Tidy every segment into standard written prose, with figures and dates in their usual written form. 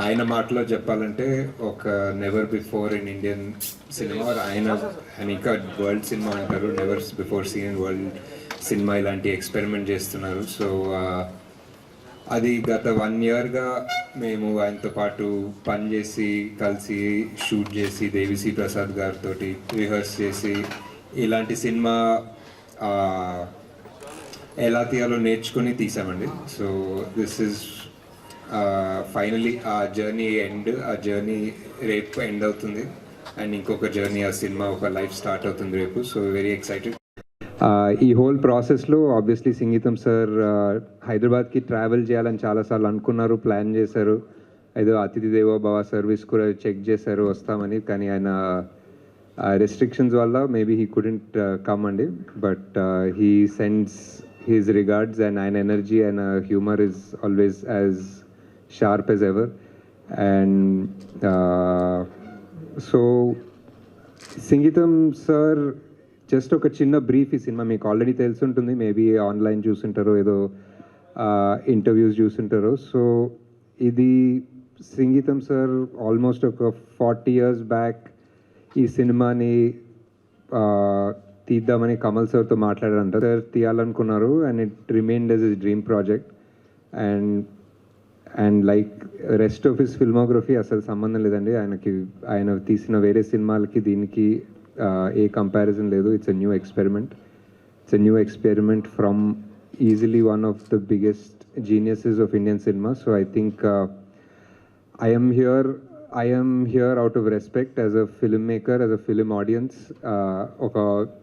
ఆయన మాటలో చెప్పాలంటే ఒక never before in Indian cinema, ఆయన ఇంకా వరల్డ్ సినిమా అంటారు, never before seen world cinema ఇలాంటి ఎక్స్పెరిమెంట్ చేస్తున్నారు. సో అది గత 1 yearగా మేము ఆయనతో పాటు పనిచేసి కలిసి షూట్ చేసి దేవిశ్రీ ప్రసాద్ గారితో రిహర్స్ చేసి ఇలాంటి సినిమా ఎలా తీయాలో నేర్చుకొని తీసామండి. సో దిస్ ఇస్ ఫైనలీ ఆ జర్నీ రేపు ఎండ్ అవుతుంది అండ్ ఇంకొక జర్నీ ఆ సినిమా ఒక లైఫ్ స్టార్ట్ అవుతుంది రేపు. So very excited. ఈ హోల్ ప్రాసెస్లో ఆబ్వియస్లీ సంగీతం సార్ హైదరాబాద్కి ట్రావెల్ చేయాలని చాలాసార్లు అనుకున్నారు, ప్లాన్ చేశారు. ఏదో అతిథి దేవో భవ సర్వీస్ కూడా చెక్ చేశారు వస్తామని, కానీ ఆయన రెస్ట్రిక్షన్స్ వల్ల మేబీ హీ కుడెంట్ కమ్ అండి. But he sends his regards and ఆయన energy and humour is always as sharp as ever. And so Singeetam sir just ఒక చిన్న బ్రీఫ్, ఈ సినిమా మీకు ఆల్రెడీ తెలుసుంటుంది, మేబీ ఆన్లైన్ చూసుంటారో ఏదో ఇంటర్వ్యూస్ చూసుంటారో. సో ఇది సంగీతం సార్ ఆల్మోస్ట్ ఒక 40 years బ్యాక్ ఈ సినిమాని తీద్దామని కమల్ సార్తో మాట్లాడారంట. సార్ తీయాలనుకున్నారు and it remained as his dream project. And like rest of his filmography అసలు సంబంధం లేదండి, ఆయన తీసిన వేరే సినిమాలకి దీనికి ఏ కంపారిజన్ లేదు. It's a new experiment from easily one of the biggest geniuses of Indian cinema. So I think I am here out of respect as a filmmaker, as a film audience. ఒక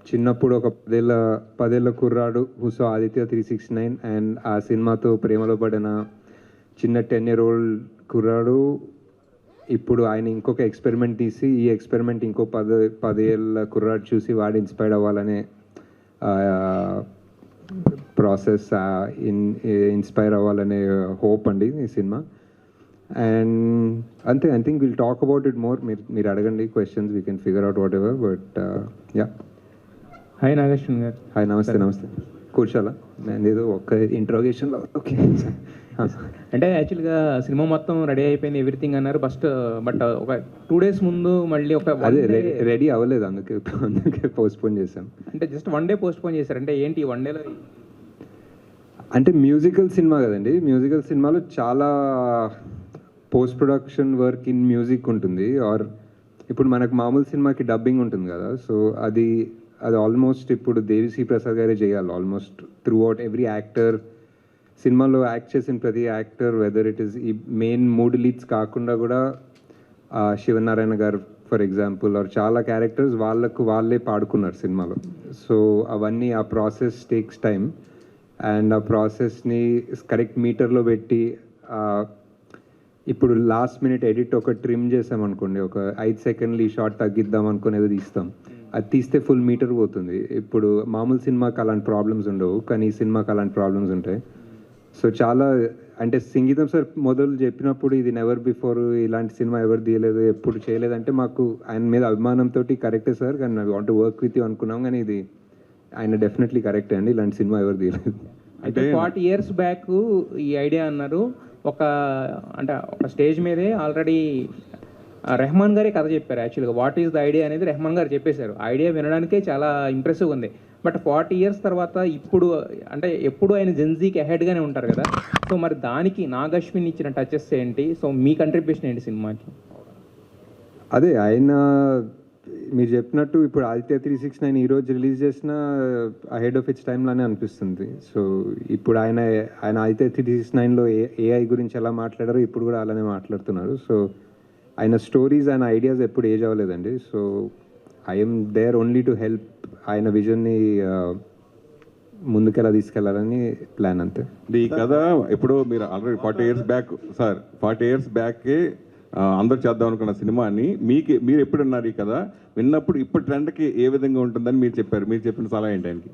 చిన్నప్పుడు ఒక 10 ఏళ్ళ కుర్రాడు who saw Aditya 369 and ఆ సినిమాతో ప్రేమలో పడిన చిన్న 10-year-old కుర్రాడు ఇప్పుడు ఆయన ఇంకొక ఎక్స్పెరిమెంట్ తీసి ఈ ఎక్స్పెరిమెంట్ ఇంకో 10 ఏళ్ళ కుర్రాడు చూసి వాడు ఇన్స్పైర్డ్ అవ్వాలనే ప్రాసెస్, ఇన్స్పైర్ అవ్వాలనే హోప్ అండి ఈ సినిమా. అండ్ అంతే, I think will talk about it more. మీరు అడగండి questions, we can figure out whatever. But yeah. Hi Nag Ashwin గారు. హాయ్, నమస్తే. కూర్చోాలా? నేను ఏదో ఒక్క ఇంట్రోగేషన్లో ఓకే. అంటే యాక్చువల్గా సినిమా మొత్తం రెడీ అయిపోయింది ఎవ్రీథింగ్ అన్నారు బట్ ఒక 2 days ముందు మళ్ళీ ఒక అదే రెడీ అవ్వలేదు, అందుకే పోస్ట్పోన్ చేశాం. అంటే జస్ట్ 1 day పోస్ట్పోన్ చేశారు. అంటే ఏంటి 1 dayలో? అంటే మ్యూజికల్ సినిమా కదండి, మ్యూజికల్ సినిమాలో చాలా post production work in music ఉంటుంది. ఆర్ ఇప్పుడు మనకు మామూలు సినిమాకి డబ్బింగ్ ఉంటుంది కదా, సో అది ఆల్మోస్ట్ ఇప్పుడు దేవిశ్రీ ప్రసాద్ గారే చేయాలి. Almost through out every actor, సినిమాలో యాక్ట్ చేసిన ప్రతి యాక్టర్, వెదర్ ఇట్ ఈస్ ఈ మెయిన్ 3 leads కాకుండా కూడా శివనారాయణ గారు ఫర్ ఎగ్జాంపుల్, ఆర్ చాలా క్యారెక్టర్స్ వాళ్ళే పాడుకున్నారు సినిమాలో. సో అవన్నీ ఆ ప్రాసెస్ టేక్స్ టైం అండ్ ఆ ప్రాసెస్ని కరెక్ట్ మీటర్లో పెట్టి ఇప్పుడు లాస్ట్ మినిట్ ఎడిట్ ఒక ట్రిమ్ చేసామనుకోండి, ఒక 5 seconds ఈ షార్ట్ తగ్గిద్దాం అనుకునేది తీస్తాం, అది తీస్తే ఫుల్ మీటర్ పోతుంది. ఇప్పుడు మామూలు సినిమాకి అలాంటి ప్రాబ్లమ్స్ ఉండవు, కానీ ఈ సినిమాకి అలాంటి ప్రాబ్లమ్స్ ఉంటాయి. సో చాలా అంటే సంగీతం సార్ మొదలు చెప్పినప్పుడు ఇది నెవర్ బిఫోర్, ఇలాంటి సినిమా ఎవరు తీయలేదు, ఎప్పుడు చేయలేదంటే మాకు ఆయన మీద అభిమానంతో కరెక్టే సార్, కానీ I want to work with you అనుకున్నాం. కానీ ఇది ఆయన డెఫినెట్లీ కరెక్టే అండి, ఇలాంటి సినిమా ఎవరు తీయలేదు. అంటే 40 years బ్యాక్ ఈ ఐడియా అన్నారు. ఒక స్టేజ్ మీదే ఆల్రెడీ రెహమాన్ గారే కథ చెప్పారు. యాక్చువల్గా వాట్ ఈస్ ద ఐడియా అనేది రెహమాన్ గారు చెప్పేశారు. ఐడియా వినడానికే చాలా ఇంప్రెసివ్గా ఉంది. బట్ 40 years తర్వాత ఇప్పుడు అంటే ఎప్పుడు ఆయన జెన్జీకి అహెడ్గానే ఉంటారు కదా, సో మరి దానికి నాగశ్విన్ ఇచ్చిన టచెస్ ఏంటి? సో మీ కంట్రిబ్యూషన్ ఏంటి సినిమాకి? అదే ఆయన మీరు చెప్పినట్టు ఇప్పుడు ఆదిత్య 369 ఈరోజు రిలీజ్ చేసిన అహెడ్ ఆఫ్ ఇట్స్ టైంలానే అనిపిస్తుంది. సో ఇప్పుడు ఆయన ఆదిత్య 369లో ఏఐ గురించి ఎలా మాట్లాడారో ఇప్పుడు కూడా అలానే మాట్లాడుతున్నారు. సో ఆయన స్టోరీస్, ఆయన ఐడియాస్ ఎప్పుడు ఏజ్ అవ్వలేదండి. So I'm there only to help ఆయన విజన్ని ముందుకెలా తీసుకెళ్లాలని ప్లాన్, అంతే. ఈ కథ ఇప్పుడు మీరు already 40 years back sir, 40 years బ్యాక్కే అందరు చేద్దాం అనుకున్న సినిమాని మీరు ఎప్పుడు విన్నారు ఈ కథ? విన్నప్పుడు ఇప్పుడు ట్రెండ్కి ఏ విధంగా ఉంటుందని మీరు చెప్పారు, మీరు చెప్పిన సలహా ఏంటి ఆయనకి?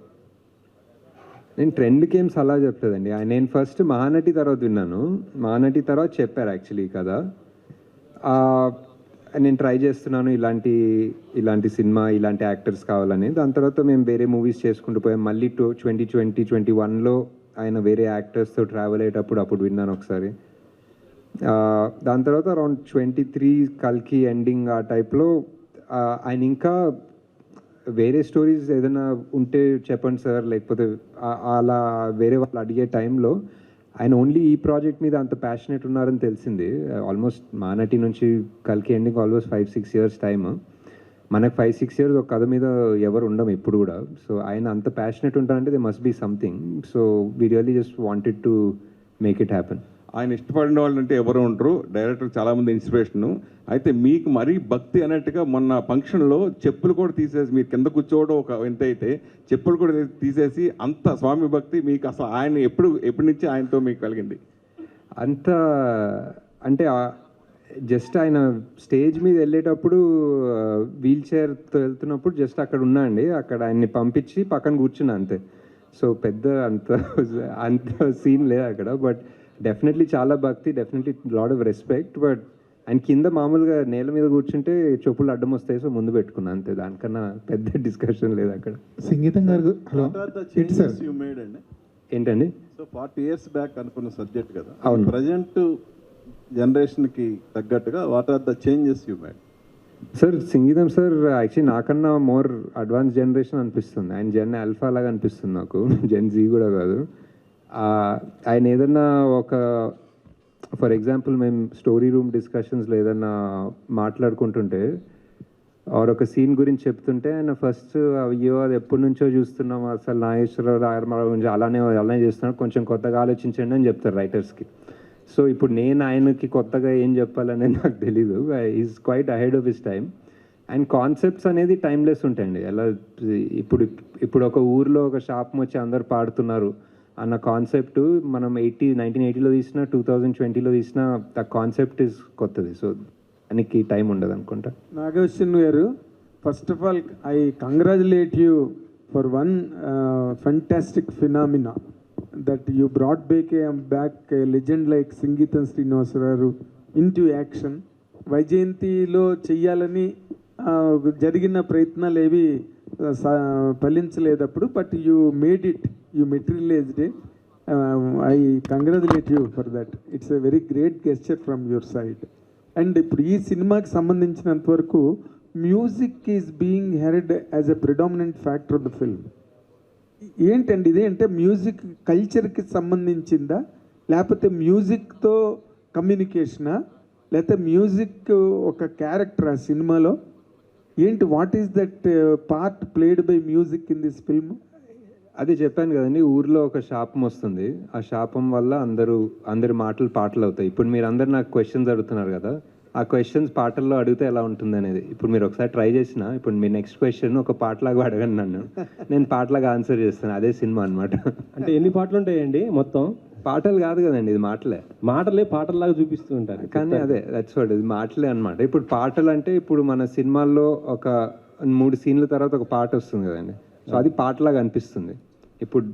నేను ట్రెండ్కి ఏం సలహా చెప్పలేదండి. నేను ఫస్ట్ మహానటి తర్వాత విన్నాను, మహానటి తర్వాత చెప్పారు యాక్చువల్లీ కదా. నేను ట్రై చేస్తున్నాను ఇలాంటి సినిమా, ఇలాంటి యాక్టర్స్ కావాలని. దాని తర్వాత మేము వేరే మూవీస్ చేసుకుంటూ పోయాం. మళ్ళీ 2020-21లో ఆయన వేరే యాక్టర్స్తో ట్రావెల్ అయ్యేటప్పుడు అప్పుడు విన్నాను ఒకసారి. దాని తర్వాత అరౌండ్ 23 కల్కి ఎండింగ్ ఆ టైప్లో ఆయన ఇంకా వేరే స్టోరీస్ ఏదైనా ఉంటే చెప్పండి సార్, లేకపోతే అలా వేరే వాళ్ళు అడిగే టైంలో ఆయన ఓన్లీ ఈ ప్రాజెక్ట్ మీద అంత ప్యాషనెట్ ఉన్నారని తెలిసింది. ఆల్మోస్ట్ మానటి నుంచి కల్కి ఎండింగ్ ఆల్మోస్ట్ 5-6 ఇయర్స్ టైమ్. మనకు 5-6 ఇయర్స్ ఒక కథ మీద ఎవరు ఉండము ఇప్పుడు కూడా. సో ఆయన అంత ప్యాషనెట్ ఉంటారంటే they must be something. So we really just wanted to make it happen. ఆయన ఇష్టపడిన వాళ్ళు అంటే ఎవరు ఉంటారు, డైరెక్టర్ చాలామంది ఇన్స్పిరేషను. అయితే మీకు మరీ భక్తి అన్నట్టుగా మొన్న ఫంక్షన్లో చెప్పులు కూడా తీసేసి మీరు కింద కూర్చోవడం ఒక ఎంత అయితే చెప్పులు కూడా తీసేసి అంత స్వామి భక్తి మీకు అసలు ఆయన ఎప్పటి నుంచి ఆయనతో మీకు కలిగింది? అంత అంటే జస్ట్ ఆయన స్టేజ్ మీద వెళ్ళేటప్పుడు వీల్ చైర్తో వెళ్తున్నప్పుడు జస్ట్ అక్కడ ఉన్నా అండి, అక్కడ ఆయన్ని పంపించి పక్కన కూర్చున్నా అంతే. సో పెద్ద అంత సీన్ లేదు అక్కడ. బట్ డెఫినెట్లీ చాలా భక్తి, definitely lot of respect. But ఆయన కింద మామూలుగా నేల మీద కూర్చుంటే చెప్పులు అడ్డం వస్తాయి, సో ముందు పెట్టుకున్నా అంతే. దానికన్నా పెద్ద డిస్కషన్ లేదు అక్కడ. సంగీతం గారు హలో ఏంటండి? సో 40 years బ్యాక్ అనుకున్న సబ్జెక్ట్ కదా, అవును. ప్రజెంట్ జనరేషన్కి తగ్గట్టుగా what are the changes you made? Sir Singeetam sir actually నాకన్నా మోర్ అడ్వాన్స్ జనరేషన్ అనిపిస్తుంది. ఆయన జెన్ ఆల్ఫా లాగా అనిపిస్తుంది నాకు, జెన్ జీ కూడా కాదు. ఆయన ఏదన్నా ఒక ఫర్ ఎగ్జాంపుల్ మేము స్టోరీ రూమ్ డిస్కషన్స్లో ఏదన్నా మాట్లాడుకుంటుంటే ఆర్ ఒక సీన్ గురించి చెప్తుంటే ఆయన ఫస్ట్ అయ్యో అది ఎప్పటి నుంచో చూస్తున్నాం, అసలు నాగేశ్వరరావు రాయరమారావు గురించి అలానే చేస్తున్నాడు, కొంచెం కొత్తగా ఆలోచించండి అని చెప్తారు రైటర్స్కి. సో ఇప్పుడు నేను ఆయనకి కొత్తగా ఏం చెప్పాలనేది నాకు తెలీదు. Is quiet ahead of his time. And concepts అనేది టైమ్లెస్ ఉంటాయండి. ఎలా ఇప్పుడు ఒక ఊర్లో ఒక శాపం వచ్చి అందరు పాడుతున్నారు అన్న కాన్సెప్ట్ మనం 1980లో తీసినా 2020లో తీసినా ద కాన్సెప్ట్ ఇస్ కొత్తది. సో దానికి టైం ఉండదు అనుకుంటా. నాగేశ్వరన్ గారు, first of all I congratulate you for one fantastic phenomena that you brought back a legend like Singeetam Srinivasa Rao into action. వైజయంతిలో చెయ్యాలని జరిగిన ప్రయత్నాలు ఏవి ఫలించలేదప్పుడు, but you made it, you materialized it. I congratulate you for that. It's a very great gesture from your side. And ఇప్పుడు ఈ సినిమాకి సంబంధించినంత వరకు music is being heard as a predominant factor of the film. ఏంటండి ఇది? అంటే music కల్చర్కి సంబంధించిందా, లేకపోతే మ్యూజిక్తో కమ్యూనికేషనా, లేకపోతే మ్యూజిక్ ఒక క్యారెక్టర్ ఆ సినిమాలో ఏంటి? What is that part played by music in this film? అదే చెప్పాను కదండి, ఊర్లో ఒక శాపం వస్తుంది, ఆ శాపం వల్ల అందరి మాటలు పాటలు అవుతాయి. ఇప్పుడు మీరు అందరు నాకు క్వశ్చన్స్ అడుగుతున్నారు కదా, ఆ క్వశ్చన్స్ పాటల్లో అడిగితే ఎలా ఉంటుంది అనేది ఇప్పుడు మీరు ఒకసారి ట్రై చేసిన, ఇప్పుడు మీ నెక్స్ట్ క్వశ్చన్ ఒక పాటలాగా అడగండి నన్ను, నేను పాటలాగా ఆన్సర్ చేస్తాను. అదే సినిమా అనమాట. అంటే ఎన్ని పాటలు ఉంటాయండి మొత్తం? పాటలు కాదు కదండి, ఇది మాటలే పాటల్లాగా చూపిస్తూ ఉంటారు. కానీ అదే దట్స్ వాట్, ఇది మాటలే అనమాట. ఇప్పుడు పాటలు అంటే ఇప్పుడు మన సినిమాల్లో ఒక 3 సీన్ల తర్వాత ఒక పాట వస్తుంది కదండి, సో అది పాటలాగా అనిపిస్తుంది. ఇప్పుడు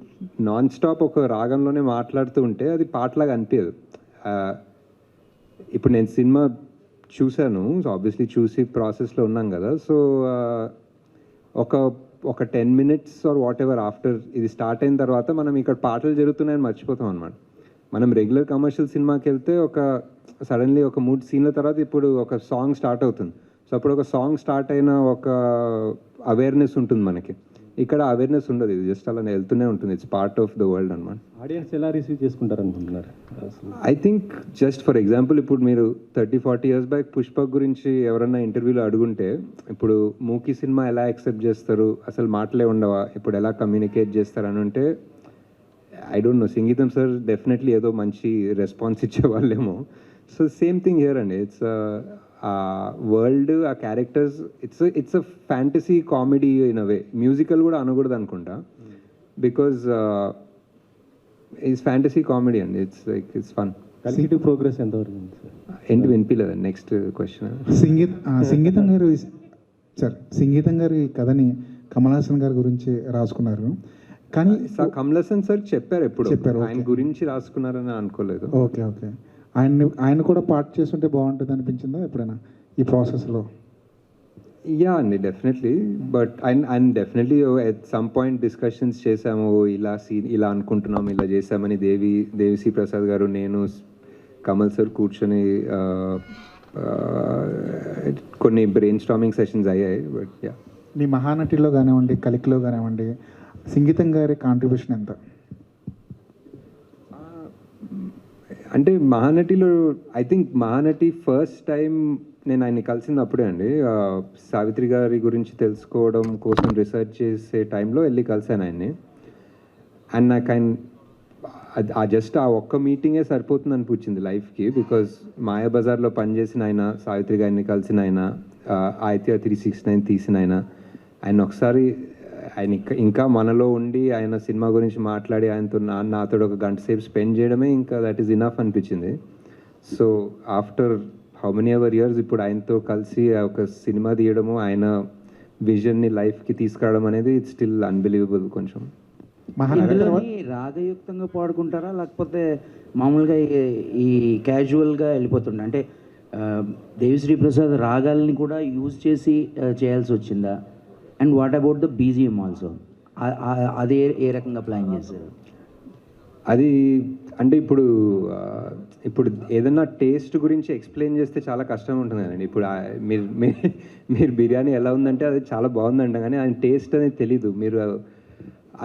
నాన్ స్టాప్ ఒక రాగంలోనే మాట్లాడుతూ ఉంటే అది పాటలాగా అనిపించదు. ఇప్పుడు నేను సినిమా చూశాను, సో ఆబ్వియస్లీ చూసి ప్రాసెస్లో ఉన్నాం కదా. సో ఒక 10 minutes or whatever after ఇది స్టార్ట్ అయిన తర్వాత మనం ఇక్కడ పాటలు జరుగుతున్నాయని మర్చిపోతాం అనమాట. మనం రెగ్యులర్ కమర్షియల్ సినిమాకి వెళ్తే సడన్లీ ఒక 3 సీన్ల తర్వాత ఇప్పుడు ఒక సాంగ్ స్టార్ట్ అవుతుంది. సో అప్పుడు ఒక సాంగ్ స్టార్ట్ అయిన ఒక అవేర్నెస్ ఉంటుంది మనకి. ఇక్కడ అవేర్నెస్ ఉండదు, ఇది జస్ట్ అలా వెళ్తూనే ఉంటుంది. It's part of the world అనమాట. ఆడియన్స్ ఎలా రిసీవ్ చేసుకుంటారు అనుకుంటున్నారు? I think just for example ఇప్పుడు మీరు 30-40 years బ్యాక్ పుష్పక్ గురించి ఎవరన్నా ఇంటర్వ్యూలో అడుగుంటే ఇప్పుడు మూకీ సినిమా ఎలా యాక్సెప్ట్ చేస్తారు, అసలు మాటలే ఉండవా, ఇప్పుడు ఎలా కమ్యూనికేట్ చేస్తారు అని ఉంటే I don't know, Singeetam sir definitely ఏదో మంచి రెస్పాన్స్ ఇచ్చేవాళ్ళేమో. సో సేమ్ థింగ్ హియర్ అండి. ఇట్స్ వరల్డ్, ఆ characters, it's a fantasy comedy in a way. Musical కూడా అనకూడదు అనుకుంటా, బికాజ్ ఇట్స్ ఫ్యాంటసీ కామెడీ అండి. It's fun. క్వాలిటీ ప్రోగ్రెస్ ఎంతవరకు ఉంది సార్? ఏంటి వినిపించలేదు నెక్స్ట్ క్వశ్చన్. సంగీతం గారు సార్, సంగీతం గారు ఈ కథని కమల్ హాసన్ గారి గురించి రాసుకున్నారు, కానీ కమల్ హాసన్ సార్ చెప్పారు ఎప్పుడు, చెప్పారు, ఆయన గురించి రాసుకున్నారని అనుకోలేదు. Okay okay. ఆయన కూడా పార్ట్ చేస్తుంటే బాగుంటుంది అనిపించిందా ఎప్పుడైనా ఈ ప్రాసెస్లో? యా అండి, definitely. But and definitely at some point discussions చేసాము, ఇలా అనుకుంటున్నాము, ఇలా చేసామని దేవిశ్రీ ప్రసాద్ గారు, నేను, కమల్ సార్ కూర్చొని కొన్ని బ్రెయిన్ స్టామింగ్ సెషన్స్ అయ్యాయి. బట్ యా, మీ మహానటిలో కానివ్వండి, కలికిలో కానివ్వండి, సంగీతం గారి కాంట్రిబ్యూషన్ ఎంత? అంటే మహానటిలో I think Mahanati first time నేను ఆయన్ని కలిసింది అప్పుడే అండి. సావిత్రి గారి గురించి తెలుసుకోవడం కోసం రీసెర్చ్ చేసే టైంలో వెళ్ళి కలిసాను ఆయన్ని. అండ్ నాకు ఆయన జస్ట్ ఆ ఒక్క మీటింగే సరిపోతుంది అనిపించింది లైఫ్కి. బికాజ్ మాయాబజార్లో పనిచేసిన ఆయన, సావిత్రి గారిని కలిసిన ఆయన, ఆదిత్య 369 తీసిన ఆయన ఒకసారి ఆయన ఇంకా మనలో ఉండి ఆయన సినిమా గురించి మాట్లాడి ఆయనతో నాతో ఒక గంట సేపు స్పెండ్ చేయడమే ఇంకా దట్ ఈస్ ఇనఫ్ అనిపించింది. So after how many ever years ఇప్పుడు ఆయనతో కలిసి ఒక సినిమా తీయడము, ఆయన విజన్ని లైఫ్కి తీసుకురావడం అనేది ఇట్స్ స్టిల్ అన్బిలీవబుల్. కొంచెం ఇందులోని రాగయుక్తంగా పాడుకుంటారా, లేకపోతే మామూలుగా ఈ క్యాజువల్గా వెళ్ళిపోతుండే? అంటే దేవిశ్రీ ప్రసాద్ రాగాల్ని కూడా యూజ్ చేసి చేయాల్సి వచ్చిందా? And what about the BGM also, అది ఏ రకంగా ప్లాన్ చేశారు? అది అంటే ఇప్పుడు ఏదన్నా టేస్ట్ గురించి ఎక్స్ప్లెయిన్ చేస్తే చాలా కష్టం ఉంటుంది కదండి. ఇప్పుడు మీరు బిర్యానీ ఎలా ఉందంటే అది చాలా బాగుందంట, కానీ ఆయన టేస్ట్ అనేది తెలీదు. మీరు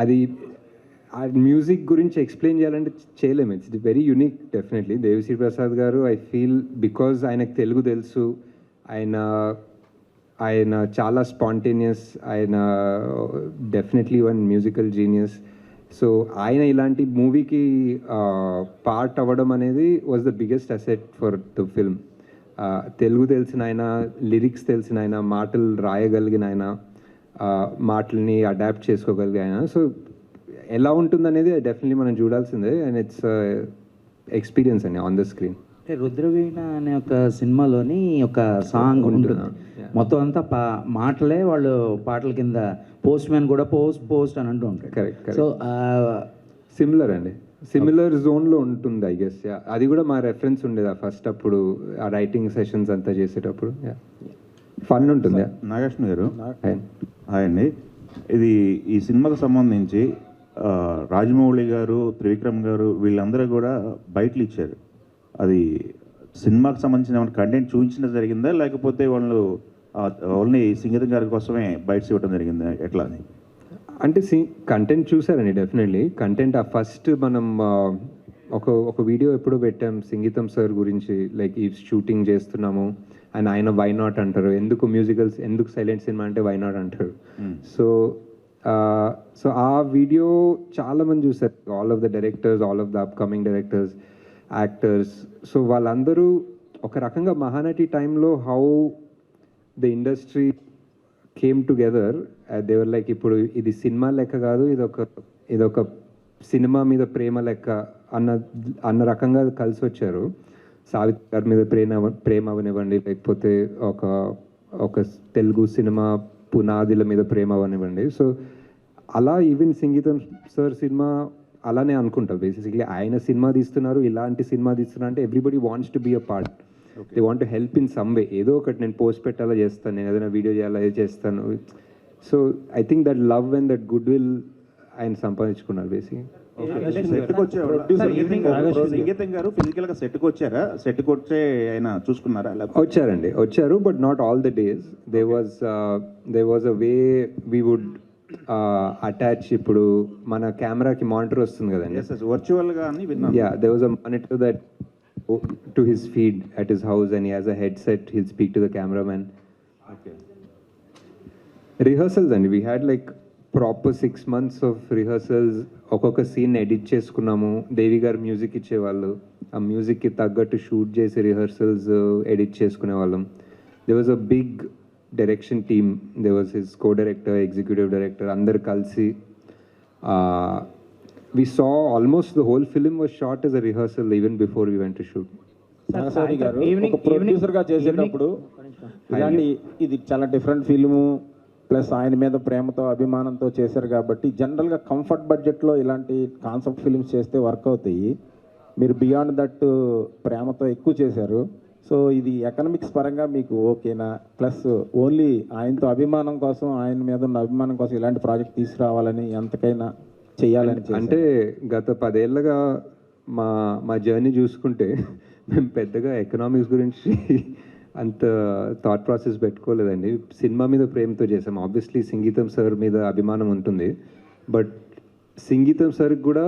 అది ఆ మ్యూజిక్ గురించి ఎక్స్ప్లెయిన్ చేయాలంటే చేయలేము. It's very unique definitely. Devi Sri Prasad గారు ఐ ఫీల్ బికాజ్ ఆయనకు తెలుగు తెలుసు, ఆయన చాలా స్పాంటేనియస్, ఆయన definitely one musical genius. So ఆయన ఇలాంటి మూవీకి పార్ట్ అవ్వడం అనేది was the biggest asset for the film. Telugu తెలిసిన ఆయన, లిరిక్స్ తెలిసిన ఆయన, మాటలు రాయగలిగిన ఆయన, మాటల్ని అడాప్ట్ చేసుకోగలిగిన ఆయన. సో ఎలా ఉంటుందనేది డెఫినెట్లీ మనం చూడాల్సిందే. అండ్ ఇట్స్ ఎక్స్పీరియన్స్ అండి ఆన్ ద స్క్రీన్. అంటే రుద్రవీణ అనే ఒక సినిమాలోని ఒక సాంగ్ ఉంటుంది, మొత్తం అంతా మాటలే, వాళ్ళు పాటల కింద పోస్ట్ మ్యాన్ కూడా పోస్ట్ అని అంటూ ఉంటాడు. కరెక్ట్. సో సిమిలర్ అండి, సిమిలర్ జోన్లో ఉంటుంది ఐ గెస్. అది కూడా మా రెఫరెన్స్ ఉండేది ఫస్ట్ అప్పుడు ఆ రైటింగ్ సెషన్స్ అంతా చేసేటప్పుడు. ఫన్ ఉంటుంది. నాగేశ్వర గారు హాయ్ అండి. ఇది ఈ సినిమాకు సంబంధించి రాజమౌళి గారు, త్రివిక్రమ్ గారు వీళ్ళందరూ కూడా బయటలు ఇచ్చారు. అది సినిమాకి సంబంధించిన కంటెంట్ చూపించడం జరిగిందా, లేకపోతే వాళ్ళు ఓన్లీ సంగీతం గారి కోసమే బయటస్ ఇవ్వడం జరిగిందా, ఎట్లా అని? అంటే కంటెంట్ చూసారండి డెఫినెట్లీ. కంటెంట్ ఫస్ట్ మనం ఒక వీడియో ఎప్పుడో పెట్టాం సంగీతం సార్ గురించి, లైక్ ఈ షూటింగ్ చేస్తున్నాము అండ్ ఆయన వై నాట్ అంటారు, ఎందుకు సైలెంట్ సినిమా అంటే వై నాట్ అంటారు. సో ఆ వీడియో చాలామంది చూసారు, all of the directors, all of the upcoming directors, actors. So వాళ్ళందరూ ఒక రకంగా మహానటి టైంలో how the industry came together, they were like ఇప్పుడు ఇది సినిమా లెక్క కాదు, ఇదొక సినిమా మీద ప్రేమ లెక్క అన్న రకంగా కలిసి వచ్చారు. సావిత్రి గారి మీద ప్రేమ అవనివ్వండి, లేకపోతే ఒక తెలుగు సినిమా పునాదిల మీద ప్రేమ అవనివ్వండి. సో అలా ఈవెన్ సంగీతం సార్ సినిమా అలానే అనుకుంటా. బేసిక్లీ ఆయన సినిమా తీస్తున్నారు, ఇలాంటి సినిమా తీస్తున్నారు అంటే everybody wants to be a part. They want to help in some way. ఏదో ఒకటి నేను పోస్ట్ పెట్టాలా చేస్తాను, నేను ఏదైనా వీడియో చేయాలా చేస్తాను. So I think that love and that good will ఆయన సంపాదించుకున్నారు బేసిక్గా. సంగీతం గారు ఫిజికల్ గా సెట్కి వచ్చారా? సెట్కి వచ్చే ఆయన చూసుకున్నారా? వచ్చారు but not all the days. They was a way we would attach. ఇప్పుడు మన కెమెరాకి మానిటర్ వస్తుంది కదండి, వర్చువల్ గా అని విన్నాను. there was a monitor that to his feed at his house and he has a headset, he'll speak to the cameraman. Rehearsals and we had like proper 6 months of rehearsals. ఒక్కొక్క scene edit చేసుకున్నాము. దేవి గారు music ఇచ్చేవాళ్ళు, ఆ మ్యూజిక్కి తగ్గట్టు shoot చేసి rehearsals edit చేసుకునే వాళ్ళం. there was a big direction team. There was his co-director, executive director, అందరు కలిసి we saw almost the whole film was shot as a rehearsal even before we went to shoot. నాగసారి గారు ఒక ప్రొడ్యూసర్గా చేసేటప్పుడు ఇలాంటి ఇది చాలా డిఫరెంట్ ఫిల్ము, ప్లస్ ఆయన మీద ప్రేమతో అభిమానంతో చేశారు కాబట్టి జనరల్గా కంఫర్ట్ బడ్జెట్లో ఇలాంటి కాన్సెప్ట్ ఫిల్మ్స్ చేస్తే వర్క్ అవుతాయి. మీరు బియాండ్ దట్ ప్రేమతో ఎక్కువ చేశారు. సో ఇది ఎకనామిక్స్ పరంగా మీకు ఓకేనా? ప్లస్ ఓన్లీ ఆయనతో అభిమానం కోసం, ఆయన మీద ఉన్న అభిమానం కోసం ఇలాంటి ప్రాజెక్ట్ తీసుకురావాలని ఎంతకైనా చేయాలని అంటే గత 10 ఏళ్ళగా మా జర్నీ చూసుకుంటే మేము పెద్దగా ఎకనామిక్స్ గురించి అంత థాట్ ప్రాసెస్ పెట్టుకోలేదండి. సినిమా మీద ప్రేమతో చేసాం. ఆబ్వియస్లీ సంగీతం సార్ మీద అభిమానం ఉంటుంది, బట్ సంగీతం సార్కి కూడా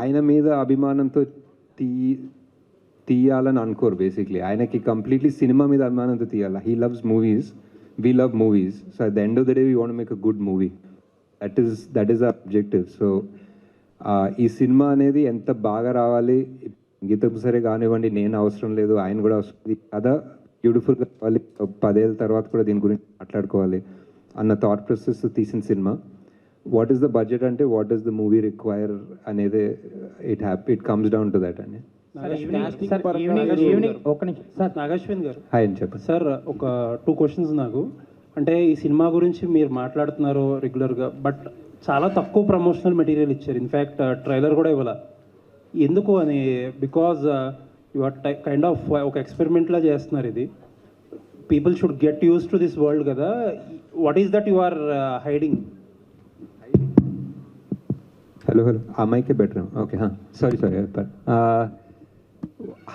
ఆయన మీద అభిమానంతో తీయాలని అనుకోరు. బేసిక్లీ ఆయనకి కంప్లీట్లీ సినిమా మీద అభిమానంతో తీయాలి. He loves movies, we love movies. So at the end of the day we want make a good movie. That is our objective. So ఈ సినిమా అనేది ఎంత బాగా రావాలి, గీతం సరే కానివ్వండి, నేను అవసరం లేదు, ఆయన కూడా వస్తుంది, కథ బ్యూటిఫుల్గా కావాలి, 10 ఏళ్ళ తర్వాత కూడా దీని గురించి మాట్లాడుకోవాలి అన్న థాట్ ప్రాసెస్ తీసిన cinema. What is the budget అంటే what is the movie require అనేది it comes down to that అండి. నాగశ్విన్ గారు, హాయ్ అని చెప్పండి సార్. ఒక 2 క్వశ్చన్స్ నాకు. అంటే ఈ సినిమా గురించి మీరు మాట్లాడుతున్నారు రెగ్యులర్గా, బట్ చాలా తక్కువ ప్రమోషనల్ మెటీరియల్ ఇచ్చారు. ఇన్ఫ్యాక్ట్ ట్రైలర్ కూడా ఇవ్వాల. ఎందుకు అని? Because you are kind of ఒక ఎక్స్పెరిమెంట్లా చేస్తున్నారు ఇది. People should get used to this world కదా. What is that you are hiding? Hello ఆ మైకే బెటర్. ఓకే, సారీ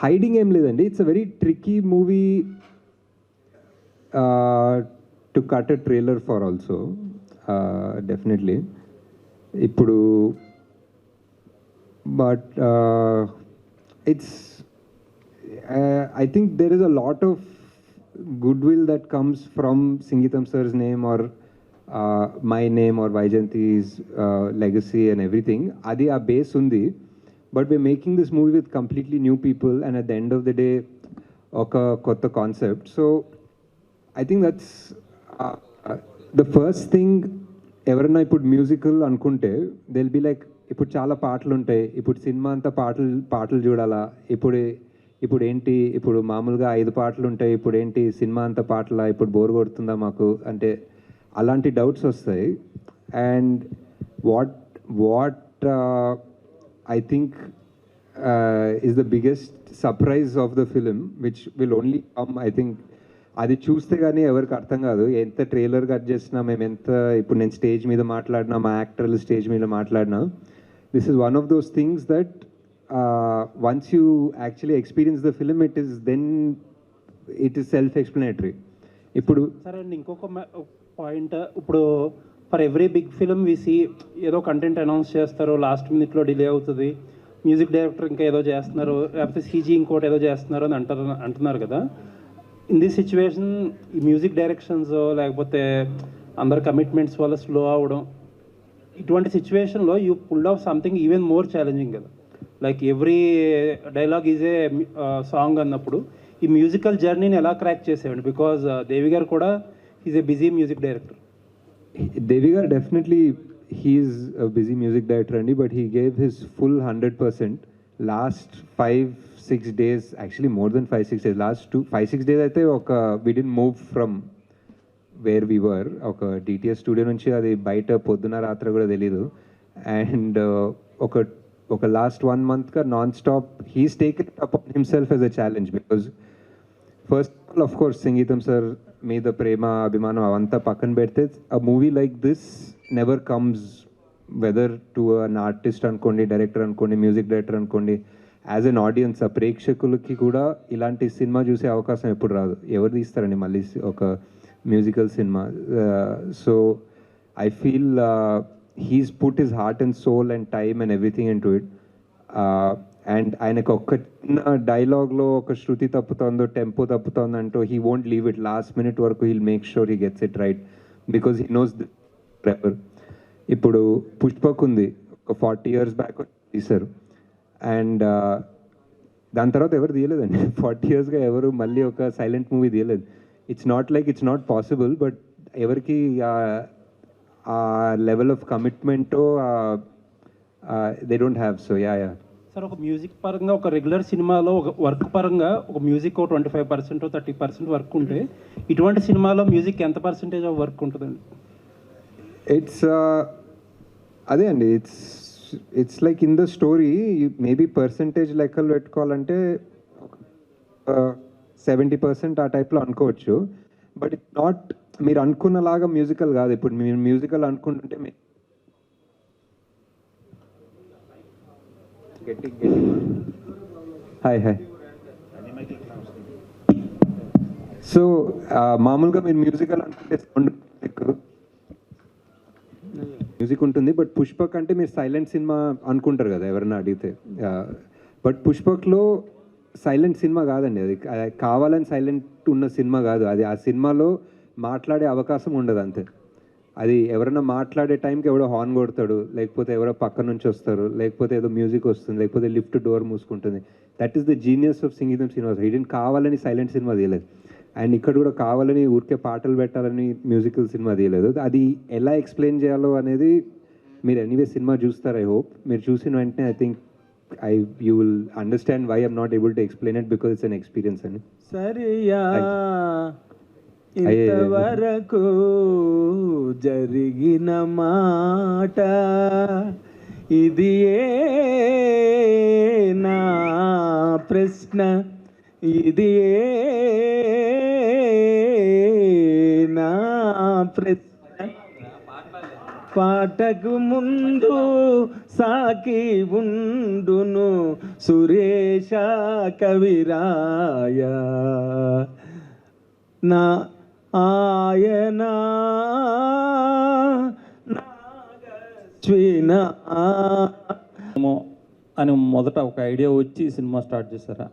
హైడింగ్ ఏం లేదండి. It's a very tricky movie to cut a trailer for also, definitely. ఇప్పుడు but it's I think there is a lot of goodwill that comes from Sangeetam sir's name or my name or Vaijanti's legacy and everything. Adi a base undi, but we're making this movie with completely new people, and at the end of the day oka kotta concept. So I think that's the first thing. ఎవరన్నా ఇప్పుడు musical అనుకుంటే they'll be like, ఇప్పుడు చాలా పాటలు ఉంటాయి, ఇప్పుడు cinema అంతా పాటలు చూడాలా, ఇప్పుడు ఏంటి, ఇప్పుడు మామూలుగా 5 పాటలు ఉంటాయి, ఇప్పుడు ఏంటి సినిమా అంతా పాటలా, ఇప్పుడు బోర్ కొడుతుందా మాకు అంటే అలాంటి డౌట్స్ వస్తాయి. And what I think is the biggest surprise of the film which will only come, I think అది చూస్తే కానీ ఎవరికి అర్థం కాదు. ఎంత ట్రైలర్ కట్ చేసినా, మేము ఎంత ఇప్పుడు నేను స్టేజ్ మీద మాట్లాడినా, మా యాక్టర్లు స్టేజ్ మీద మాట్లాడినా, this is one of those things that once you actually experience the film, it is self-explanatory. ఇప్పుడు సరే అండి, ఇంకొక పాయింట్. ఇప్పుడు for every big film we see ఏదో కంటెంట్ అనౌన్స్ చేస్తారు, లాస్ట్ మినిట్లో డిలే అవుతుంది, మ్యూజిక్ డైరెక్టర్ ఇంకా ఏదో చేస్తున్నారు, లేకపోతే సీజీ ఇంకోటి ఏదో చేస్తున్నారు అని అంటున్నారు కదా. ఇన్ దిస్ సిచ్యువేషన్ ఈ మ్యూజిక్ డైరెక్షన్స్ లేకపోతే అందరు కమిట్మెంట్స్ వల్ల స్లో అవ్వడం, ఇటువంటి సిచ్యువేషన్లో you pulled off something even more challenging కదా. Like every dialogue is a song అన్నప్పుడు ఈ మ్యూజికల్ జర్నీని ఎలా క్రాక్ చేసేవాడు? బికాజ్ దేవి గారు కూడా is a busy music director. Devi గారు definitely he's busy music director అండి, but he gave his full 100%. Last 5-6 days, actually more than 5-6 days, last 5-6 days అయితే we didn't move from where we were. ఒక DTS studio నుంచి అది బయట పొద్దున రాత్రి కూడా తెలీదు. అండ్ ఒక last 1 month non stop he's taken up himself as a challenge. Because first of course సంగీతం సార్ మీద ప్రేమ అభిమానం అవంతా పక్కన పెడితే, అ movie like this never comes, whether to an artist అనుకోండి, డైరెక్టర్ అనుకోండి, మ్యూజిక్ డైరెక్టర్ అనుకోండి, యాజ్ అన్ ఆడియన్స్ ఆ ప్రేక్షకులకి కూడా ఇలాంటి సినిమా చూసే అవకాశం ఎప్పుడు రాదు. ఎవరు తీస్తారండి మళ్ళీ ఒక musical cinema? So I feel he's put his heart and soul and time and everything into it. And ఆయనకు ఒక్క డైలాగ్లో ఒక శృతి తప్పుతుందో, tempo తప్పుతుందంటో, he won't leave it last minute వరకు. he'll make sure he gets it right because he knows the forever. ఇప్పుడు పుష్పక్ ఉంది, ఒక 40 years back తీశారు, and దాని తర్వాత ఎవరు తీయలేదండి. 40 yearsగా ఎవరు మళ్ళీ ఒక సైలెంట్ మూవీ తీయలేదు. It's not like it's not possible, but ఎవరికి ఆ level of commitment they don't have. So yeah sir, ఒక మ్యూజిక్ పరంగా ఒక రెగ్యులర్ సినిమాలో ఒక వర్క్ పరంగా ఒక మ్యూజిక్ 25% 30% వర్క్ ఉంటే, ఇటువంటి సినిమాలో మ్యూజిక్ ఎంత పర్సెంటేజ్ ఆఫ్ వర్క్ ఉంటుందండి? ఇట్స్ అదే అండి, it's like in the story maybe percentage లెక్కలు పెట్టుకోవాలంటే 70% ఆ టైప్లో అనుకోవచ్చు. బట్ ఇట్స్ నాట్ మీరు అనుకున్నలాగా మ్యూజికల్ కాదు. ఇప్పుడు మీరు మ్యూజికల్ అనుకుంటుంటే హాయ్ సో మామూలుగా మీరు మ్యూజికల్ అంటే సౌండ్ మ్యూజిక్ ఉంటుంది, బట్ పుష్పక్ అంటే మీరు సైలెంట్ సినిమా అనుకుంటారు కదా ఎవరైనా అడిగితే. బట్ పుష్పక్లో సైలెంట్ సినిమా కాదండి, అది కావాలని సైలెంట్ ఉన్న సినిమా కాదు. అది ఆ సినిమాలో మాట్లాడే అవకాశం ఉండదు అంతే. అది ఎవరైనా మాట్లాడే టైంకి ఎవడో హార్న్ కొడతాడు, లేకపోతే ఎవరో పక్క నుంచి వస్తారు, లేకపోతే ఏదో మ్యూజిక్ వస్తుంది, లేకపోతే లిఫ్ట్ డోర్ మూసుకుంటుంది. That is the genius of Singeetam cinema. Hidden కావాలని సైలెంట్ సినిమా తీయలేదు, అండ్ ఇక్కడ కూడా కావాలని ఊరికే పాటలు పెట్టాలని మ్యూజికల్ సినిమా తీయలేదు. అది ఎలా ఎక్స్ప్లెయిన్ చేయాలో అనేది మీరు ఎనీవే సినిమా చూస్తారు. ఐ హోప్ మీరు చూసిన వెంటనే I think you will understand why I'm not able to explain it, because it's an experience అని. సరియా ఇంతవరకు జరిగిన మాట ఇది నా ప్రశ్న, ఇది నా ప్రశ్న. పాటకు ముందు సాకి ఉండును సురేష కవిరాయ నా ఆయన నాగశ్విన అని మొదట ఒక ఐడియా వచ్చి సినిమా స్టార్ట్ చేశారా?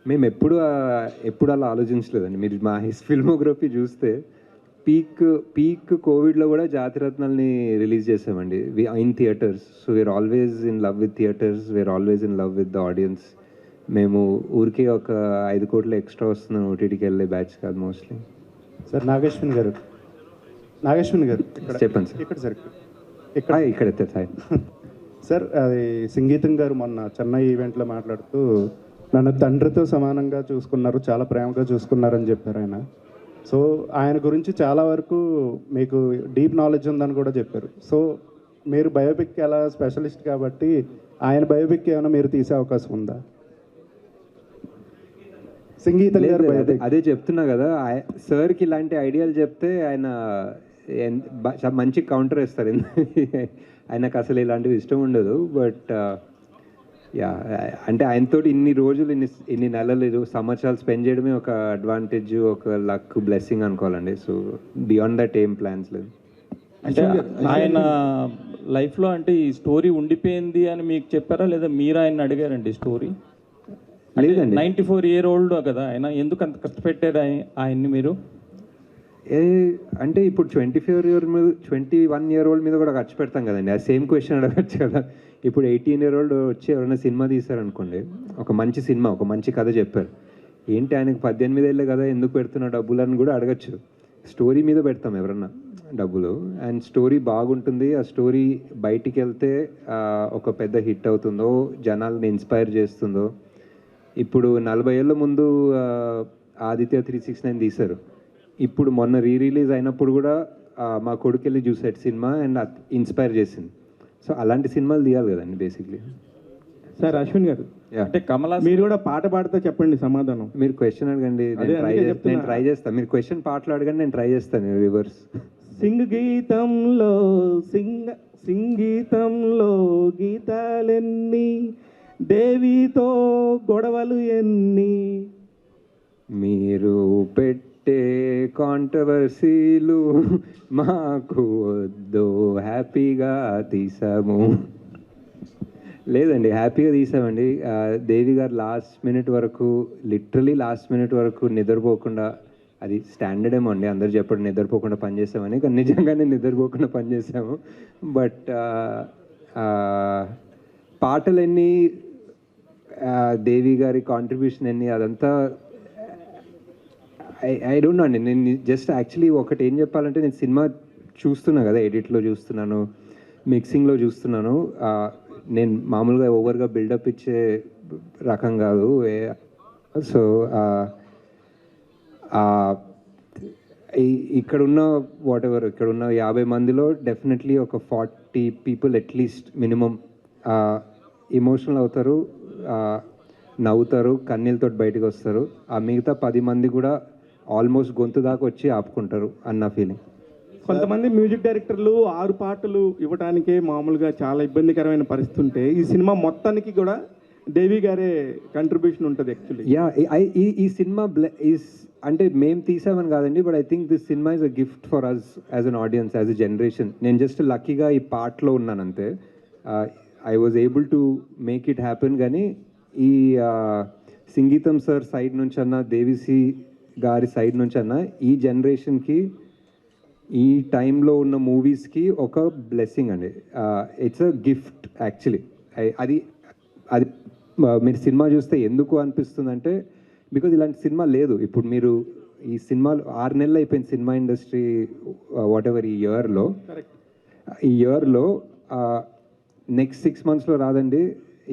మేము ఎప్పుడు అలా ఆలోచించలేదండి. మీరు మా ఫిల్మోగ్రఫీ చూస్తే పీక్ కోవిడ్లో కూడా జాతిరత్నాల్ని రిలీజ్ చేసామండి in theatres. So we're always in love with theatres, we're always in love with the audience. మేము ఊరికే ఒక 5 కోట్లు ఎక్స్ట్రా వస్తున్నాం ఓటీటీకి వెళ్ళే బ్యాచ్ కాదు మోస్ట్లీ. సార్ నాగేశ్వన్ గారు చెప్పండి సార్. ఇక్కడ సార్ సార్ అది సంగీతం గారు మొన్న చెన్నై ఈవెంట్లో మాట్లాడుతూ నన్ను తండ్రితో సమానంగా చూసుకున్నారు, చాలా ప్రేమగా చూసుకున్నారని చెప్పారు ఆయన. సో ఆయన గురించి చాలా వరకు మీకు డీప్ నాలెడ్జ్ ఉందని కూడా చెప్పారు. సో మీరు బయోపిక్ ఎలా స్పెషలిస్ట్ కాబట్టి ఆయన బయోపిక్ ఏమైనా మీరు తీసే అవకాశం ఉందా? సంగీతం గారు అదే చెప్తున్నా కదా, సార్కి ఇలాంటి ఐడియాలు చెప్తే ఆయన మంచి కౌంటర్ వేస్తారు. ఆయనకు అసలు ఇలాంటివి ఇష్టం ఉండదు. బట్ యా, అంటే ఆయనతోటి ఇన్ని రోజులు ఇన్ని నెలలు సంవత్సరాలు స్పెండ్ చేయడమే ఒక అడ్వాంటేజ్, ఒక లక్, బ్లెస్సింగ్ అనుకోవాలండి. సో బియాండ్ దట్ ఏం ప్లాన్స్ లేదు. అంటే ఆయన లైఫ్లో అంటే ఈ స్టోరీ ఉండిపోయింది అని మీకు చెప్పారా, లేదా మీరు ఆయన అడిగారండి స్టోరీ? లేదండి, 94 year old కదా ఆయన, ఎందుకు అంత కష్టపెట్టారు ఆయన్ని మీరు? అంటే ఇప్పుడు 21 year old మీద కూడా ఖర్చు పెడతాం కదండి. ఆ సేమ్ క్వశ్చన్ అడగచ్చు కదా. ఇప్పుడు 18 year old వచ్చి ఎవరైనా సినిమా తీశారనుకోండి, ఒక మంచి సినిమా, ఒక మంచి కథ చెప్పారు, ఏంటి ఆయనకు 18 ఏళ్ళే కదా ఎందుకు పెడుతున్న డబ్బులు అని కూడా అడగచ్చు. స్టోరీ మీద పెడతాం ఎవరన్నా డబ్బులు, అండ్ స్టోరీ బాగుంటుంది, ఆ స్టోరీ బయటికి వెళ్తే ఒక పెద్ద హిట్ అవుతుందో, జనాల్ని ఇన్స్పైర్ చేస్తుందో. ఇప్పుడు 40 ఏళ్ళ ముందు ఆదిత్య 369 తీశారు, ఇప్పుడు మొన్న రిలీజ్ అయినప్పుడు కూడా మా కొడుకు వెళ్ళి చూసాడు సినిమా అండ్ ఇన్స్పైర్ చేసింది. సో అలాంటి సినిమాలు తీయాలి కదండి బేసిక్లీ. సార్ అశ్విన్ గారు, అంటే కమలా మీరు కూడా పాట పాడితే చెప్పండి సమాధానం. మీరు క్వశ్చన్ అడగండి, నేను ట్రై చేస్తాను. మీరు క్వశ్చన్ పాటలు అడగండి, నేను ట్రై చేస్తాను రివర్స్. సంగీతంలో గీతాలెన్ని, దేవితో గొడవలు ఎన్ని, మీరు పెట్టే కాంట్రవర్సీలు మాకు వద్దు, హ్యాపీగా తీసాము. లేదండి, హ్యాపీగా తీసామండి. దేవి గారు లిటరలీ లాస్ట్ మినిట్ వరకు నిద్రపోకుండా, అది స్టాండర్డ్ ఏమో అండి అందరు చెప్పడం నిద్రపోకుండా పనిచేసామని, కానీ నిజంగానే నిద్రపోకుండా పనిచేసాము. బట్ పాటలన్నీ, దేవి గారి కాంట్రిబ్యూషన్ ఎన్ని, అదంతా ఐ డోంట్ నో అండి. నేను జస్ట్ యాక్చువల్లీ ఒకటి ఏం చెప్పాలంటే, నేను సినిమా చూస్తున్నా కదా, ఎడిట్లో చూస్తున్నాను, మిక్సింగ్లో చూస్తున్నాను. నేను మామూలుగా ఓవర్గా బిల్డప్ ఇచ్చే రకం కాదు. సో ఇక్కడున్న ఇక్కడున్న 50 మందిలో డెఫినెట్లీ ఒక 40 people అట్లీస్ట్ మినిమం ఎమోషనల్ అవుతారు, నవ్వుతారు, కన్నీళ్ళతో బయటకు వస్తారు. ఆ మిగతా 10 మంది కూడా ఆల్మోస్ట్ గొంతు దాకా వచ్చి ఆపుకుంటారు అన్న ఫీలింగ్. కొంతమంది మ్యూజిక్ డైరెక్టర్లు 6 పాటలు ఇవ్వడానికే మామూలుగా చాలా ఇబ్బందికరమైన పరిస్థితి ఉంటే, ఈ సినిమా మొత్తానికి కూడా దేవి గారే కంట్రిబ్యూషన్ ఉంటుంది యాక్చువల్లీ. యా, ఈ సినిమా అంటే మేము తీసామని కాదండి, but I think this cinema is a gift for us as an audience, as a generation. నేను జస్ట్ లక్కీగా ఈ పార్ట్లో ఉన్నాను అంతే. I was able to make it happen. కానీ ఈ సంగీతం సార్ సైడ్ నుంచి అన్న, దేవిసి గారి సైడ్ నుంచి అన్న, ఈ జనరేషన్కి ఈ టైంలో ఉన్న మూవీస్కి ఒక బ్లెస్సింగ్ అండి. It's a gift actually. అది అది మీరు సినిమా చూస్తే ఎందుకు అనిపిస్తుంది అంటే, బికాజ్ ఇలాంటి సినిమా లేదు. ఇప్పుడు మీరు ఈ సినిమాలు 6 నెలలు అయిపోయింది సినిమా ఇండస్ట్రీ వాట్ ఎవర్ ఈ ఇయర్లో నెక్స్ట్ 6 monthsలో రాదండి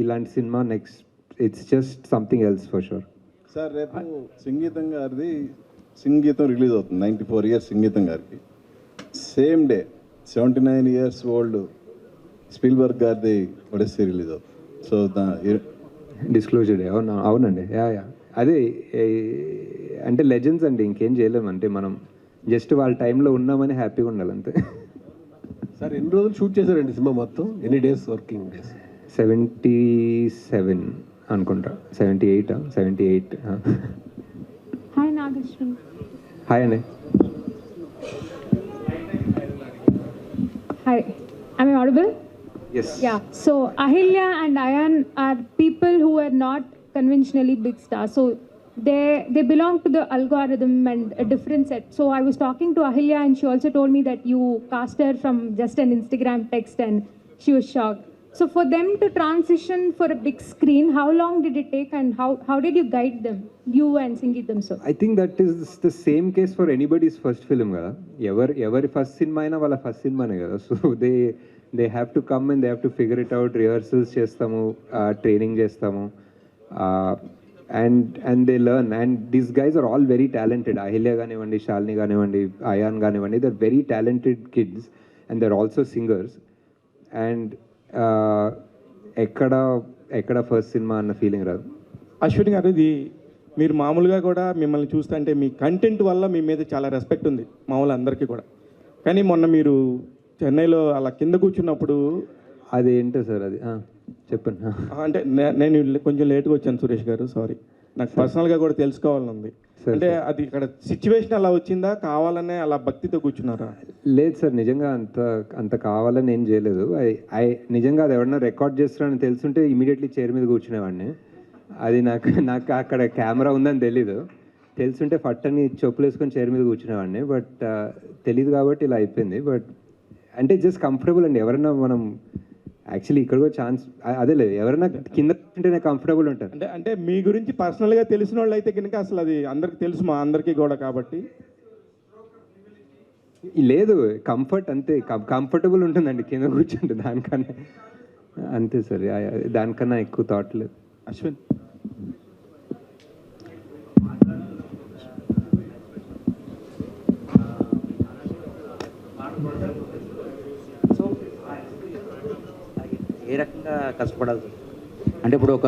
ఇలాంటి cinema. Next it's just something else for sure. Sir రేపు సంగీతం గారిది సంగీతం రిలీజ్ అవుతుంది. 94 years సంగీతం గారికి. Same day 79 years old Spielberg గారిది ఒడిస్సీ రిలీజ్ అవుతుంది. So disclosure day. అవునండి. యా అదే అంటే లెజెండ్స్ అండి, ఇంకేం చేయలేము. అంటే మనం జస్ట్ వాళ్ళ టైంలో ఉన్నామని హ్యాపీగా ఉండాలి అంతే. సార్ ఎన్ని రోజులు షూట్ చేశారండి సినిమా మొత్తం? ఎన్ని డేస్ వర్కింగ్ డేస్? 77 అనుకుంటా. 78. హాయ్ నాగేశ్వరి. హాయ్ అండి. Hi, am I audible? Yes. Yeah. So Ahilya and Ayan are people who are not conventionally big stars. So they belong to the algorithm and a different set. So I was talking to Ahilya and she also told me that you cast her from just an Instagram text and she was shocked. So for them to transition for a big screen, how long did it take and how did you guide them, you and Sangeetam sir? I think that is the same case for anybody's first film కదా. ఎవరి first cinema అయినా వాళ్ళ first సినిమానే కదా. So they have to come and they have to figure it out. Rehearsals చేస్తాము, training చేస్తాము, and they learn. And these guys are all very talented. Ahilya కానివ్వండి, శాలిని కానివ్వండి, అయాన్ కానివ్వండి, they are very talented kids and they are also singers. And ఎక్కడ first cinema అన్న feeling రాదు. అశ్విని గారు, ఇది మీరు మామూలుగా కూడా మిమ్మల్ని చూస్తుంటే మీ కంటెంట్ వల్ల మీ మీద చాలా రెస్పెక్ట్ ఉంది మామూలు అందరికీ కూడా. కానీ మొన్న మీరు చెన్నైలో అలా కింద కూర్చున్నప్పుడు అది ఏంటో సార్ అది చెప్పండి. అంటే నేను కొంచెం లేట్గా వచ్చాను సురేష్ గారు, సారీ. నాకు పర్సనల్గా కూడా తెలుసుకోవాలని ఉంది. అంటే అది ఇక్కడ సిచ్యువేషన్ అలా వచ్చిందా, కావాలనే అలా భక్తితో కూర్చున్నారా? లేదు సార్, నిజంగా అంత కావాలని ఏం చేయలేదు. నిజంగా అది ఎవరన్నా రికార్డ్ చేస్తున్నారని తెలుసుంటే ఇమీడియట్లీ చైర్ మీద కూర్చునేవాడిని. అది నాకు అక్కడ కెమెరా ఉందని తెలీదు. తెలుసుంటే ఫట్టని చెప్పులు వేసుకొని చైర్ మీద కూర్చునేవాడిని. బట్ తెలీదు కాబట్టి ఇలా అయిపోయింది. బట్ అంటే జస్ట్ కంఫర్టబుల్ అండి. ఎవరైనా మనం యాక్చువల్లీ ఇక్కడ కూడా ఛాన్స్ అదే లేదు, ఎవరైనా కింద ఉంటేనే కంఫర్టబుల్ ఉంటారు. అంటే మీ గురించి పర్సనల్గా తెలిసిన వాళ్ళు అయితే కనుక అసలు అది అందరికి తెలుసు, మా అందరికీ కూడా. కాబట్టి లేదు, కంఫర్ట్ అంతే, కంఫర్టబుల్ ఉంటుందండి కింద కూర్చుంటే. దానికన్నా అంతే సార్, దానికన్నా ఎక్కువ థాట్ లేదు. అశ్విన్, ఏ రకంగా కష్టపడాలి అంటే ఇప్పుడు ఒక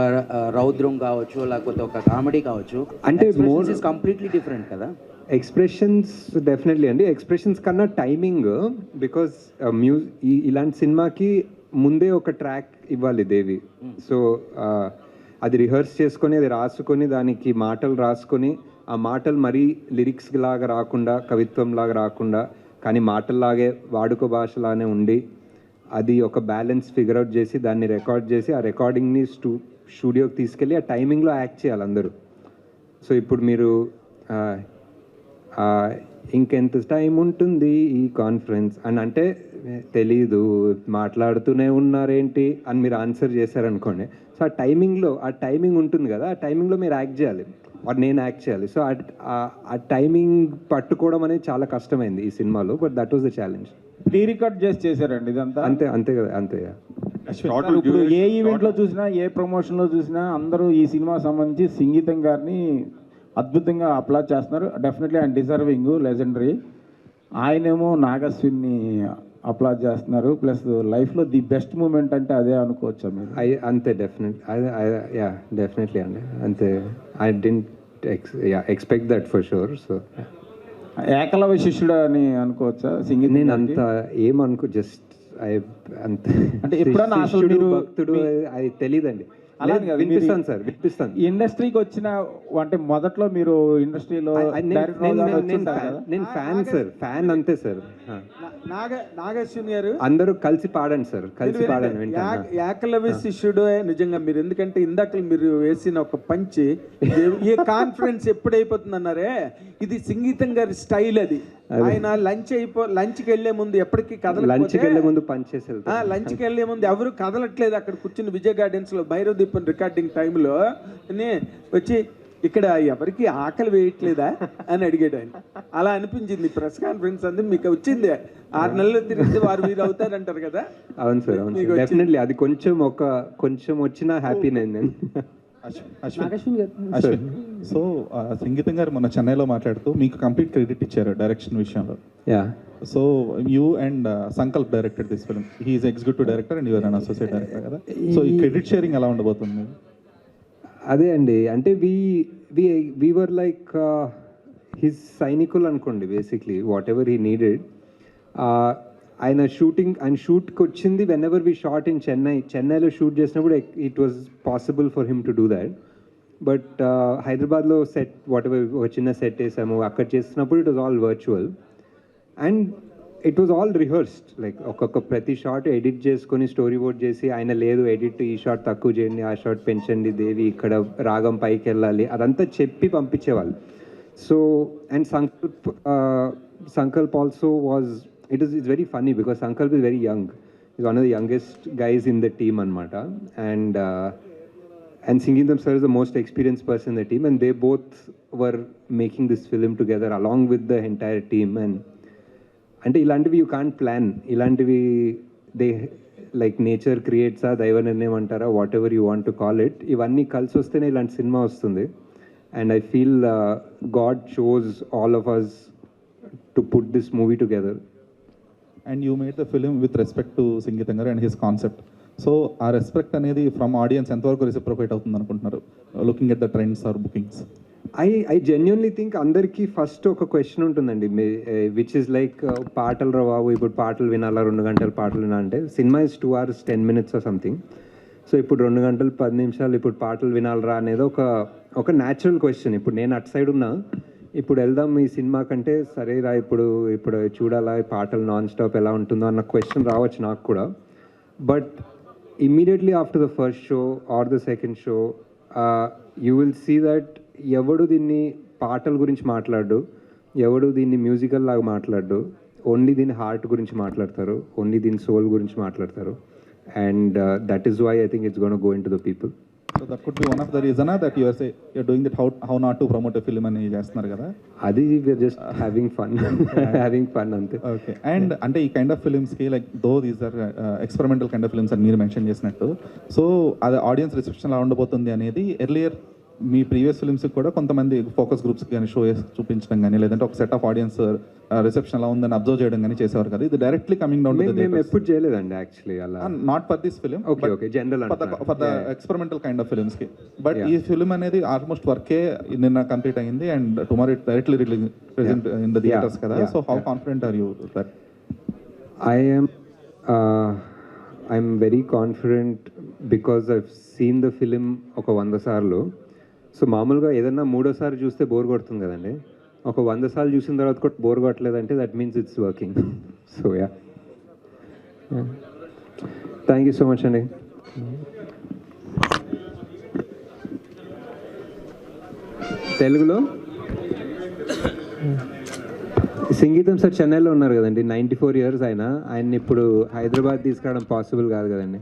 రౌద్రం కావచ్చు, లేకపోతే ఒక కామెడీ కావచ్చు, అంటే కంప్లీట్లీ డిఫరెంట్ కదా. ఎక్స్ప్రెషన్స్ డెఫినెట్లీ అండి. ఎక్స్ప్రెషన్స్ కన్నా టైమింగ్, బికాస్ ఇలాంటి సినిమాకి ముందే ఒక ట్రాక్ ఇవ్వాలి దేవి. సో అది రిహర్స్ చేసుకొని, అది రాసుకొని, దానికి మాటలు రాసుకొని, ఆ మాటలు మరీ లిరిక్స్ లాగా రాకుండా, కవిత్వం లాగా రాకుండా, కానీ మాటల్లాగే వాడుక భాషలానే ఉండి, అది ఒక బ్యాలెన్స్ ఫిగర్ అవుట్ చేసి దాన్ని రికార్డ్ చేసి, ఆ రికార్డింగ్ని స్టూడియోకి తీసుకెళ్ళి ఆ టైమింగ్లో యాక్ట్ చేయాలి అందరూ. సో ఇప్పుడు మీరు ఇంకెంత టైం ఉంటుంది ఈ కాన్ఫరెన్స్ అని అంటే తెలీదు, మాట్లాడుతూనే ఉన్నారేంటి అని మీరు ఆన్సర్ చేశారనుకోండి. సో ఆ టైమింగ్ ఉంటుంది కదా, ఆ టైమింగ్లో మీరు యాక్ట్ చేయాలి, నేను యాక్ట్ చేయాలి. సో ఆ టైమింగ్ పట్టుకోవడం అనేది చాలా కష్టమైంది ఈ సినిమాలో. But that was the challenge. Pre record చేశారండి ఇదంతా. అంతే కదా, అంతే. ఇప్పుడు ఏ ఈవెంట్లో చూసినా, ఏ ప్రమోషన్లో చూసినా అందరూ ఈ సినిమా సంబంధించి సంగీతం గారిని అద్భుతంగా అప్లాజ్ చేస్తున్నారు. డెఫినెట్లీ ఆయన డిజర్వింగ్, లెజెండరీ. ఆయనేమో నాగస్విన్ని అప్లాజ్ చేస్తున్నారు. ప్లస్ లైఫ్లో ది బెస్ట్ మూమెంట్ అంటే అదే అనుకోవచ్చా మీరు? అంతే, డెఫినెట్లీ అండి, అంతే. I didn't expect that for sure. So Ekalavya శిష్యుడు అని అనుకోవచ్చా సింగింగ్? నేను అంత ఏమనుకో, జస్ట్ అంత అంటే ఎప్పుడన్నా శిష్యుడు భక్తుడు అది తెలియదండి. అలా అని కాదు, వినిపిస్తాను సార్, వినిపిస్తాను. ఇండస్ట్రీకి వచ్చిన అంటే మొదట్లో మీరు ఇండస్ట్రీలో నేను ఫ్యాన్ సార్, ఫ్యాన్ అంతే సార్. నాగేశ్వన్ గారు అందరూ కలిసి పాడండి సార్, కలిసి పాడండి వింటాను. ఏకలవ్య శిష్యుడు నిజంగా మీరు, ఎందుకంటే ఇందాక మీరు వేసిన ఒక పంచి ఏ కాన్ఫిడెన్స్ ఎప్పుడైపోతుంది అన్నారే, ఇది సంగీతం గారి స్టైల్. అది ఆయన లంచ్కి వెళ్లే ముందు ఎప్పటికీ లంచ్కి వెళ్లే ముందు పంచేసి లంచ్కి వెళ్లే ముందు ఎవరు కదలట్లేదు అక్కడ కూర్చుని విజయ్ గార్డెన్స్ లో భైరవ్ దీపం రికార్డింగ్ టైంలో వచ్చి ఇక్కడ ఎవరికి ఆకలి వేయట్లేదా అని అడిగాడు ఆయన. అలా అనిపించింది ప్రెస్ కాన్ఫరెన్స్ అంది మీకు వచ్చింది. 6 నెలలు తిరిగితే వారు మీరు అవుతారంటారు కదా. అవును సార్, అవును సార్, డెఫినెట్లీ. అది కొంచెం వచ్చినా హ్యాపీ నేను. సో సంగీతం గారు మన చెన్నైలో మాట్లాడుతూ మీకు కంప్లీట్ క్రెడిట్ ఇచ్చారు డైరెక్షన్ విషయంలో. So you and Sankalp directed this film. He is executive director and your an associate director కదా. సో ఈ క్రెడిట్ షేరింగ్ ఎలా ఉండబోతుంది? అదే అండి, అంటే వీ వర్ లైక్ హిస్ సైనికులు అనుకోండి basically. Whatever he needed, ఆయన షూట్కి వచ్చింది whenever we shot in చెన్నైలో షూట్ చేసినప్పుడు it was possible for him to do that. But హైదరాబాద్లో సెట్ వాట్ ఎవర్ ఒక చిన్న సెట్ వేసాము, అక్కడ చేసినప్పుడు it was all virtual and it was all rehearsed. Like ఒక్కొక్క ప్రతి షాట్ ఎడిట్ చేసుకొని స్టోరీ బోర్డ్ చేసి, ఆయన లేదు ఎడిట్ ఈ షాట్ తక్కువ చేయండి, ఆ షాట్ పెంచండి, దేవి ఇక్కడ రాగం పైకి వెళ్ళాలి, అదంతా చెప్పి పంపించేవాళ్ళు. So and Sankalp also was it's very funny because Sankalp is very young. He's one of the youngest guys in the team anamata, and Sangeetham sir is the most experienced person in the team, and they both were making this film together along with the entire team. And ante ilantivi you can't plan, ilantivi they like nature creates a daiva nirnayam antara, whatever you want to call it, ivanni kalsi ostene ilanti cinema vastundi. And I feel God chose all of us to put this movie together. And you made the film with respect to Sangeetham garu and his concept. So our respect అనేది from audience ఎంతవరకు reciprocate అవుతుంది అనుకుంటున్నారు, looking at the trends or bookings? I genuinely think అందరికీ first ఒక question ఉంటుందండి, which is like పాటలు రా బాబు, ఇప్పుడు పాటలు వినాలా, 2 గంటలు పాటలు వినాలంటే, cinema is 2 hours 10 minutes or something. So ఇప్పుడు 2 గంటలు 10 నిమిషాలు ఇప్పుడు పాటలు వినాలరా అనేది ఒక న్యాచురల్ క్వశ్చన్. ఇప్పుడు నేను అటు సైడ్ ఉన్నా, ఇప్పుడు వెళ్దాం ఈ సినిమా కంటే, సరేరా ఇప్పుడు చూడాలా పాటలు నాన్ స్టాప్ ఎలా ఉంటుందో అన్న క్వశ్చన్ రావచ్చు నాకు కూడా. But immediately after the first show or the second show you will see that ఎవడు దీన్ని పాటల గురించి మాట్లాడు, ఎవడు దీన్ని మ్యూజికల్ లాగా మాట్లాడు, ఓన్లీ దీని హార్ట్ గురించి మాట్లాడతారు, ఓన్లీ దీని సోల్ గురించి మాట్లాడతారు. And that is why I think it's gonna go into the people. So that could be one of the reasons that you're doing that, how not to promote a film అని చేస్తున్నారు కదా. అది we're just having fun. having fun అంతే. Okay. And అంటే ఈ kind of ఫిల్మ్స్కి like though these are experimental kind of films అని మీరు మెన్షన్ చేసినట్టు, సో అది ఆడియన్స్ రిసెప్షన్ ఎలా ఉండబోతుంది అనేది ఎర్లియర్ మీ ప్రీవియస్ ఫిల్మ్స్కి కూడా కొంతమంది ఫోకస్ గ్రూప్స్కి కానీ షో చూపించడం కానీ, లేదంటే ఒక సెట్ ఆఫ్ ఆడియన్స్ రిసెప్షన్ ఎలా ఉందని అబ్జర్వ్ చేయడం కానీ చేసేవారు కదా. ఇది డైరెక్ట్లీ కమింగ్ డౌన్ టు మేము ఎప్పుడు చేయలేదండి యాక్చువల్లీ అలా. Not for this film, okay general for the experimental kind of ఫిల్మ్స్కి. బట్ ఈ ఫిల్మ్ అనేది ఆల్మోస్ట్ వర్కే నిన్న కంప్లీట్ అయింది and tomorrow it directly present in the theatres కదా. So how confident are you that? I'm very confident because I've seen the film ఒక 100 సార్లు. So మామూలుగా ఏదన్నా 3వ సారి చూస్తే బోర్ కొడుతుంది కదండి, ఒక 100 సార్లు చూసిన తర్వాత కూడా బోర్ కొట్టలేదంటే that means it's working. So yeah, thank you so much అండి. తెలుగులో సంగీతం సార్ చెన్నైలో ఉన్నారు కదండి, 94 years ఆయన ఇప్పుడు హైదరాబాద్ తీసుకురావడం పాసిబుల్ కాదు కదండి.